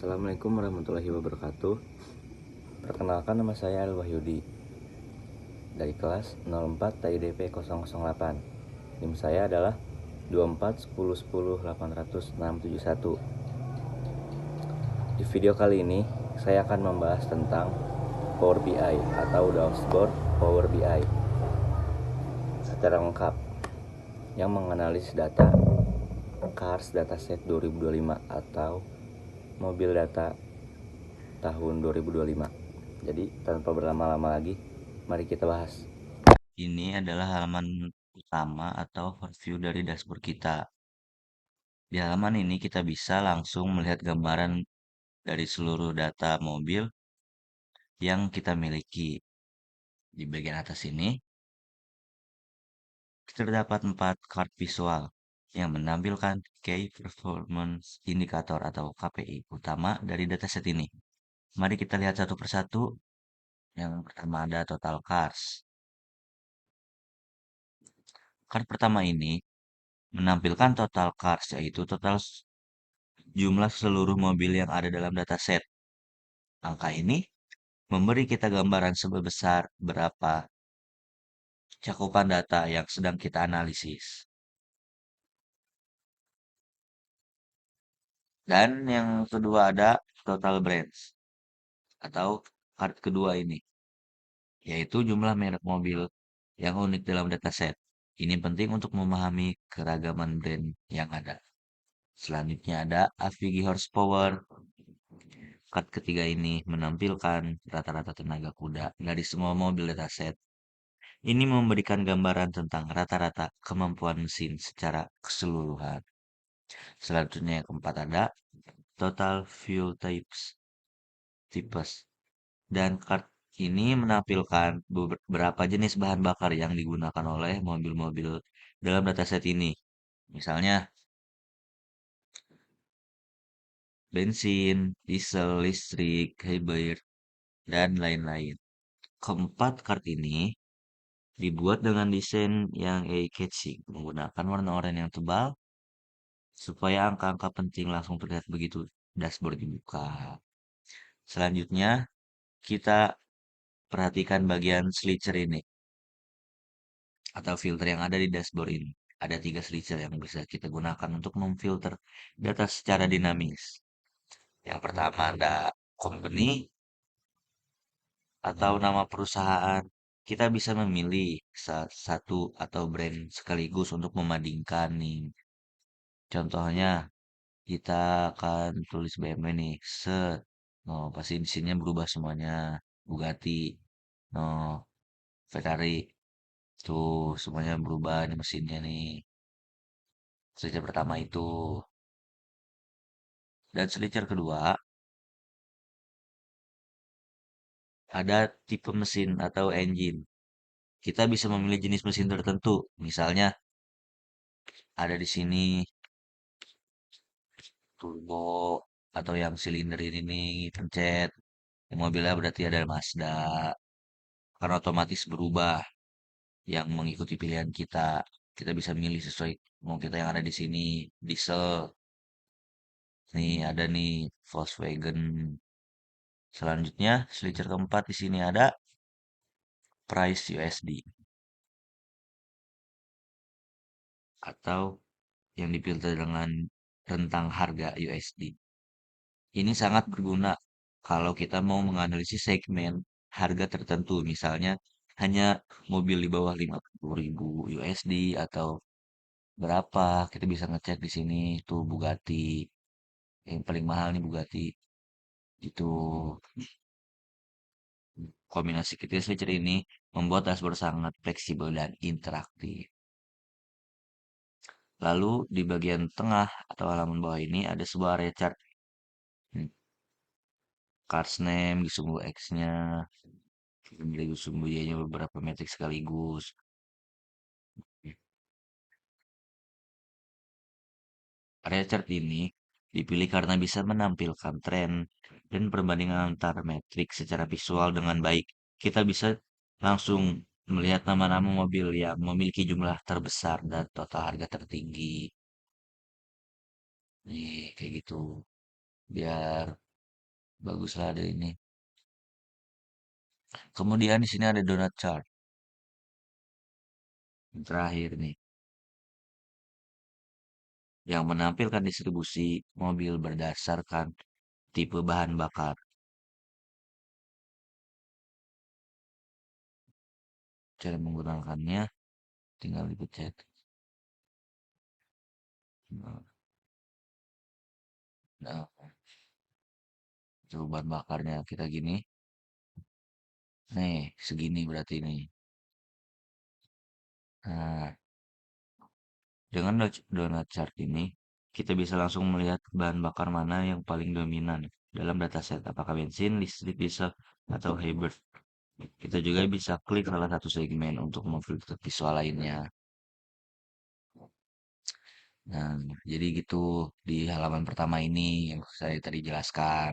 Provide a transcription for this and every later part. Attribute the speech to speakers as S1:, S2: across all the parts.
S1: Assalamualaikum warahmatullahi wabarakatuh. Perkenalkan, nama saya Al Wahyudi dari kelas 04 TIDP 008. NIM saya adalah 24 10 10 800 671. Di video kali ini saya akan membahas tentang Power BI atau Dashboard Power BI secara lengkap yang menganalisis data CARS Dataset 2025 atau mobil data tahun 2025. Jadi tanpa berlama-lama lagi, mari kita bahas. Ini adalah halaman utama atau overview dari dashboard kita. Di halaman ini kita bisa langsung melihat gambaran dari seluruh data mobil yang kita miliki. Di bagian atas ini, terdapat 4 card visual yang menampilkan Key Performance Indicator atau KPI utama dari dataset ini. Mari kita lihat satu persatu. Yang pertama ada total cars. Card pertama ini menampilkan total cars, yaitu total jumlah seluruh mobil yang ada dalam dataset. Angka ini memberi kita gambaran sebesar berapa cakupan data yang sedang kita analisis. Dan yang kedua ada total brands atau card kedua ini, yaitu jumlah merek mobil yang unik dalam dataset. Ini penting untuk memahami keragaman brand yang ada. Selanjutnya ada AVG horsepower. Card ketiga ini menampilkan rata-rata tenaga kuda dari semua mobil dataset. Ini memberikan gambaran tentang rata-rata kemampuan mesin secara keseluruhan. Selanjutnya yang keempat ada total fuel tipes. Dan card ini menampilkan beberapa jenis bahan bakar yang digunakan oleh mobil-mobil dalam dataset ini. Misalnya bensin, diesel, listrik, hybrid, dan lain-lain. Keempat card ini dibuat dengan desain yang eye-catching, menggunakan warna oranye yang tebal supaya angka-angka penting langsung terlihat begitu dashboard dibuka. Selanjutnya, kita perhatikan bagian switcher ini atau filter yang ada di dashboard ini. Ada 3 switcher yang bisa kita gunakan untuk memfilter data secara dinamis. Yang pertama ada company atau nama perusahaan. Kita bisa memilih satu atau brand sekaligus untuk membandingkan nih. Contohnya, kita akan tulis BMW nih, set. Oh, pasti di sini berubah semuanya. Bugatti, oh, Ferrari, tuh semuanya berubah nih mesinnya nih. Slicer pertama itu. Dan slicer kedua, ada tipe mesin atau engine. Kita bisa memilih jenis mesin tertentu. Misalnya, ada di sini turbo atau yang silinder ini nih, pencet. Mobilnya berarti ada Mazda. Karena otomatis berubah yang mengikuti pilihan kita. Kita bisa milih sesuai mau kita yang ada di sini. Diesel. Nih ada nih Volkswagen. Selanjutnya, switcher keempat di sini ada price USD atau yang difilter dengan rentang harga USD. Ini sangat berguna kalau kita mau menganalisis segmen harga tertentu, misalnya hanya mobil di bawah 50.000 USD atau berapa, kita bisa ngecek di sini tuh Bugatti yang paling mahal nih Bugatti itu. Kombinasi ketiga switcher ini membuat dashboard sangat fleksibel dan interaktif. Lalu di bagian tengah atau halaman bawah ini ada sebuah area chart. Cars name, disumbu X-nya, disumbu Y-nya beberapa metrik sekaligus. Area chart ini dipilih karena bisa menampilkan tren dan perbandingan antar metrik secara visual dengan baik. Kita bisa langsung melihat nama-nama mobil yang memiliki jumlah terbesar dan total harga tertinggi. Nih, kayak gitu. Biar Baguslah ada ini. Kemudian di sini ada donut chart. Yang terakhir nih, yang menampilkan distribusi mobil berdasarkan tipe bahan bakar. Cara menggunakannya tinggal dipencet. Nah, coba bahan bakarnya kita gini. Nih, segini berarti nih. Nah, dengan donut chart ini, kita bisa langsung melihat bahan bakar mana yang paling dominan dalam dataset. Apakah bensin, listrik, diesel, atau hybrid. Kita juga bisa klik salah satu segmen untuk memfilter visual lainnya. Nah, jadi gitu di halaman pertama ini yang saya tadi jelaskan.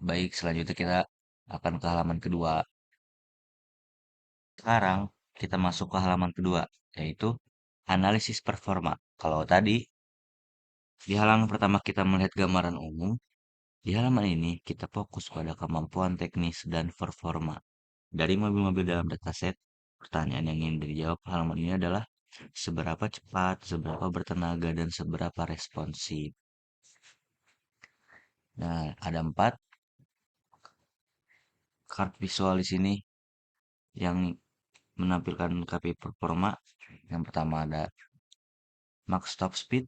S1: Baik, selanjutnya kita akan ke halaman kedua. Sekarang kita masuk ke halaman kedua, yaitu analisis performa. Kalau tadi di halaman pertama kita melihat gambaran umum, di halaman ini kita fokus pada kemampuan teknis dan performa. Dari mobil-mobil dalam dataset, pertanyaan yang ingin dijawab halaman ini adalah seberapa cepat, seberapa bertenaga, dan seberapa responsif. Nah, ada 4 card visual di sini yang menampilkan KPI performa. Yang pertama ada max top speed.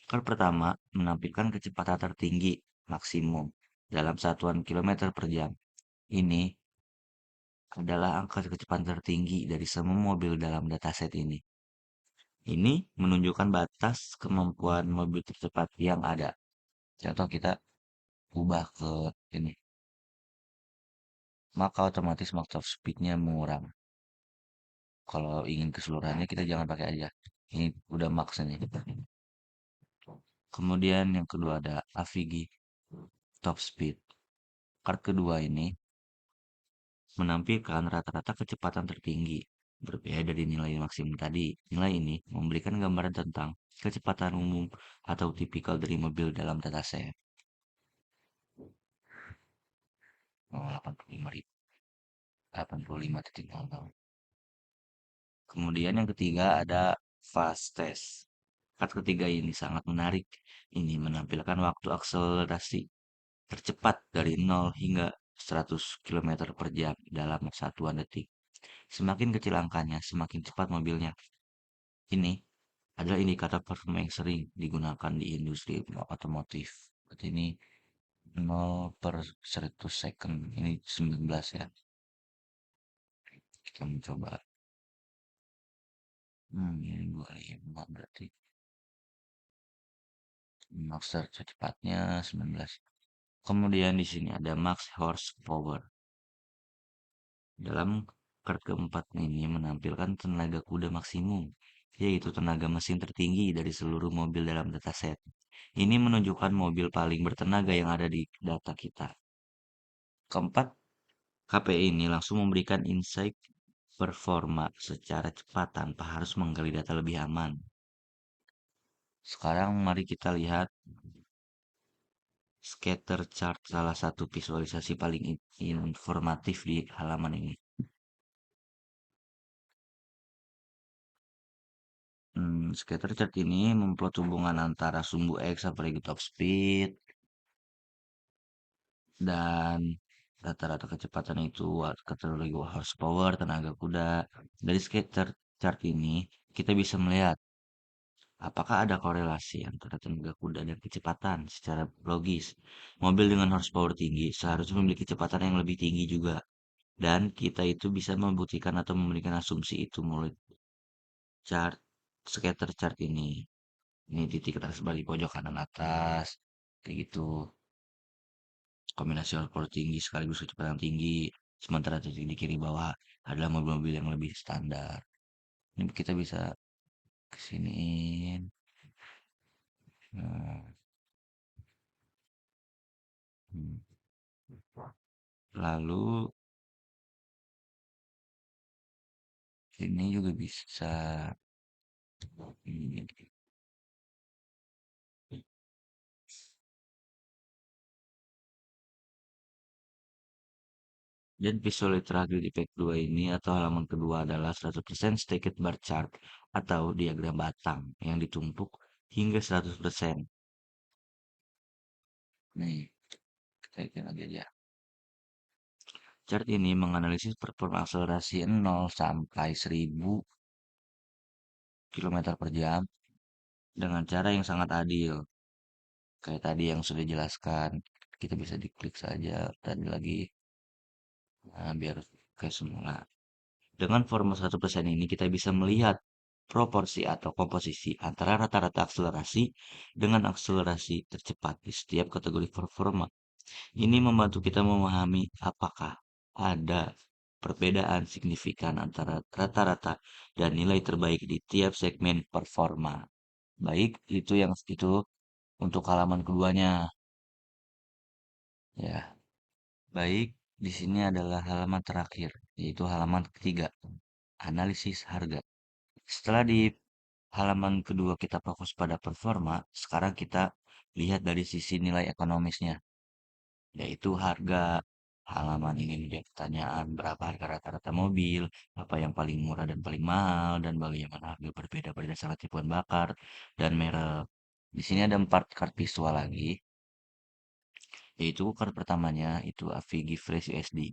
S1: Card pertama menampilkan kecepatan tertinggi maksimum dalam satuan kilometer per jam. Ini adalah angka kecepatan tertinggi dari semua mobil dalam dataset ini. Ini menunjukkan batas kemampuan mobil tercepat yang ada. Contoh kita ubah ke ini, maka otomatis max top speednya mengurang. Kalau ingin keseluruhannya kita jangan pakai aja. Ini udah max nih. Kemudian yang kedua ada Avigi top speed. Card kedua ini menampilkan rata-rata kecepatan tertinggi. Berbeda dari nilai maksimum tadi. Nilai ini memberikan gambaran tentang kecepatan umum atau tipikal dari mobil dalam dataset. Oh, 85.0. Kemudian yang ketiga ada fast test. Part ketiga ini sangat menarik. Ini menampilkan waktu akselerasi tercepat dari 0 hingga 100 km per jam dalam satuan detik. Semakin kecil angkanya, semakin cepat mobilnya. Ini adalah indikator performa yang sering digunakan di industri otomotif. Berarti ini 0 per 100 second. Ini 19 ya. Kita mencoba. Ini 25 berarti. Max tercepatnya 19. Kemudian di sini ada max horsepower. Dalam chart keempat ini menampilkan tenaga kuda maksimum, yaitu tenaga mesin tertinggi dari seluruh mobil dalam dataset. Ini menunjukkan mobil paling bertenaga yang ada di data kita. Keempat, KPI ini langsung memberikan insight performa secara cepat tanpa harus menggali data lebih aman. Sekarang mari kita lihat scatter chart, salah satu visualisasi paling informatif di halaman ini. Scatter chart ini memplot hubungan antara sumbu X apalagi top speed dan rata-rata kecepatan itu kategori horsepower tenaga kuda. Dari scatter chart ini kita bisa melihat apakah ada korelasi antara tenaga kuda dan kecepatan secara logis. Mobil dengan horsepower tinggi seharusnya memiliki kecepatan yang lebih tinggi juga. Dan kita itu bisa membuktikan atau memberikan asumsi itu melalui chart scatter chart ini. Ini titik atas balik pojok kanan atas. Kayak gitu. Kombinasi horsepower tinggi sekaligus kecepatan tinggi. Sementara titik di kiri bawah adalah mobil-mobil yang lebih standar. Ini kita bisa kesiniin. Nah, hmm. Lalu ini juga bisa. Hmm, Dan visual terakhir di page 2 ini atau halaman kedua adalah 100% stacked bar chart atau diagram batang yang ditumpuk hingga 100%. Nih, kita lihat lagi aja. Chart ini menganalisis performa akselerasi 0 sampai 1000 km per jam dengan cara yang sangat adil. Kayak tadi yang sudah dijelaskan, kita bisa diklik saja tadi lagi. Nah, biar kayak semula. Dengan formula 100% ini kita bisa melihat proporsi atau komposisi antara rata-rata akselerasi dengan akselerasi tercepat di setiap kategori performa. Ini membantu kita memahami apakah ada perbedaan signifikan antara rata-rata dan nilai terbaik di tiap segmen performa. Baik, itu untuk halaman keduanya. Ya, baik, di sini adalah halaman terakhir, yaitu halaman ketiga, analisis harga. Setelah di halaman kedua kita fokus pada performa, sekarang kita lihat dari sisi nilai ekonomisnya, yaitu harga. Halaman ini menjadi pertanyaan berapa harga rata-rata mobil, apa yang paling murah dan paling mahal, dan bagaimana harga berbeda berdasarkan tipuan bakar dan merek. Di sini ada 4 card visual lagi, yaitu card pertamanya itu Avigi Fresh USD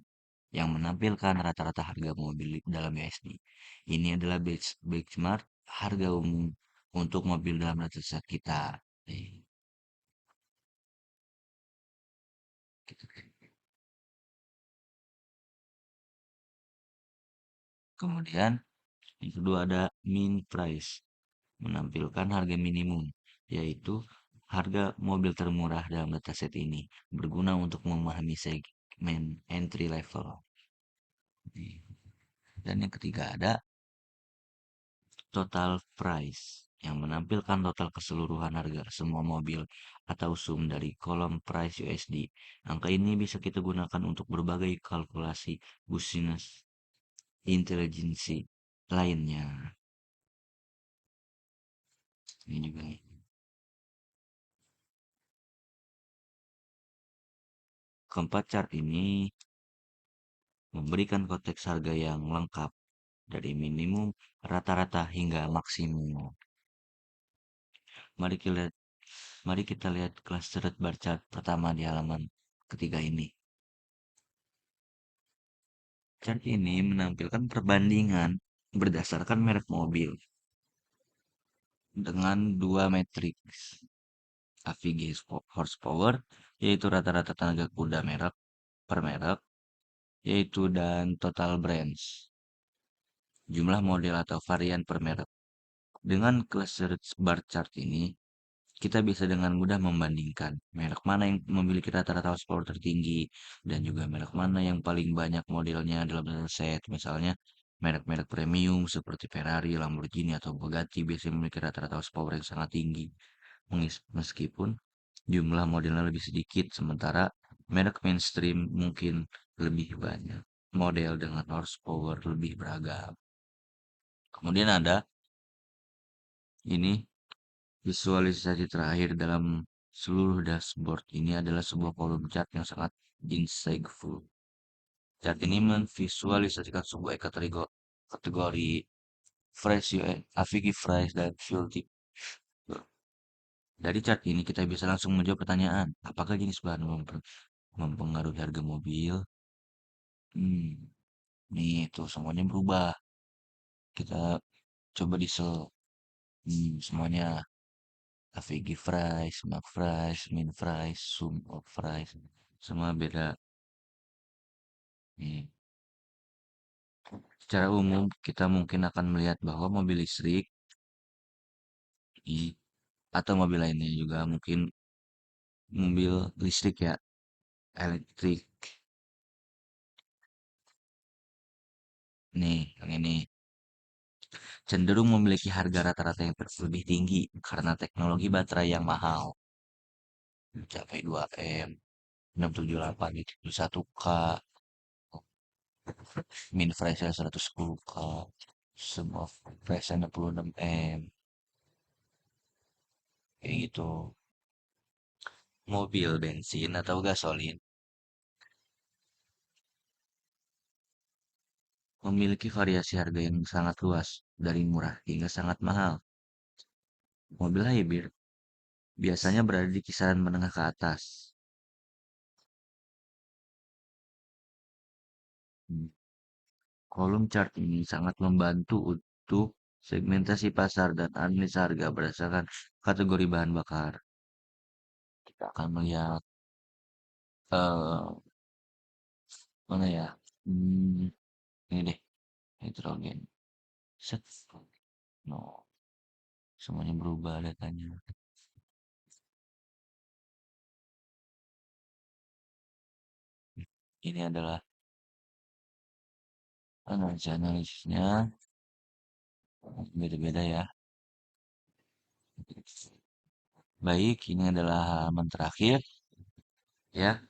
S1: yang menampilkan rata-rata harga mobil dalam USD. Ini adalah benchmark harga umum untuk mobil dalam dataset kita. Nih, gitu. Kemudian yang kedua ada min price, menampilkan harga minimum, yaitu harga mobil termurah dalam dataset ini, berguna untuk memahami segmen entry level. Dan yang ketiga ada total price, yang menampilkan total keseluruhan harga semua mobil atau sum dari kolom price USD. Angka ini bisa kita gunakan untuk berbagai kalkulasi business intelligence lainnya. Ini juga nih. Keempat chart ini memberikan konteks harga yang lengkap dari minimum, rata-rata hingga maksimum. Mari kita lihat, mari kita lihat clustered bar chart pertama di halaman ketiga ini. Chart ini menampilkan perbandingan berdasarkan merek mobil dengan dua matriks AVG horsepower, yaitu rata-rata tenaga kuda merek per merek, yaitu dan total brands, jumlah model atau varian per merek. Dengan cluster bar chart ini, kita bisa dengan mudah membandingkan merek mana yang memiliki rata-rata horsepower tertinggi dan juga merek mana yang paling banyak modelnya dalam satu set. Misalnya merek-merek premium seperti Ferrari, Lamborghini, atau Bugatti biasanya memiliki rata-rata horsepower yang sangat tinggi. Meskipun jumlah modelnya lebih sedikit, sementara merek mainstream mungkin lebih banyak model dengan horsepower lebih beragam. Kemudian ada ini visualisasi terakhir dalam seluruh dashboard. Ini adalah sebuah kolom chart yang sangat insightful. Chart ini memvisualisasikan sebuah kategori fresh Avigi fresh dan fuel tip. Dari chart ini kita bisa langsung menjawab pertanyaan, apakah jenis bahan mempengaruhi harga mobil? Hmm, nih tuh semuanya berubah. Kita coba di semuanya AVG fries, Mac fries, min fries, sum of fries, semua beda. Nih, secara umum kita mungkin akan melihat bahwa mobil listrik i- atau mobil lainnya juga mungkin mobil listrik ya, elektrik. Nih, yang ini cenderung memiliki harga rata-rata yang lebih tinggi karena teknologi baterai yang mahal, mencapai 2M, 678 itu 1K, min fresh 110K, semua fresh 66M, kayak gitu. Mobil bensin atau gasolin memiliki variasi harga yang sangat luas, dari murah hingga sangat mahal. Mobil hybrid biasanya berada di kisaran menengah ke atas. Hmm. Kolom chart ini sangat membantu untuk segmentasi pasar dan analisa harga berdasarkan kategori bahan bakar. Kita akan melihat eh mana ya? Hmm, ini deh, hidrogen. Set. No, semuanya berubah datanya. Ini adalah analisisnya beda-beda ya. Baik, ini adalah halaman terakhir ya.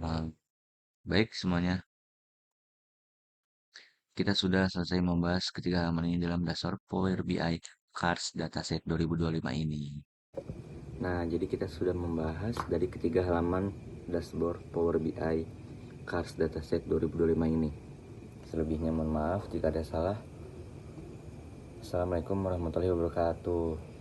S1: Nah, baik semuanya. Kita sudah selesai membahas ketiga halaman ini dalam dasar Power BI Cars Dataset 2025 ini.
S2: Nah, jadi kita sudah membahas dari ketiga halaman dashboard Power BI Cars Dataset 2025 ini. Selebihnya mohon maaf jika ada salah. Assalamualaikum warahmatullahi wabarakatuh.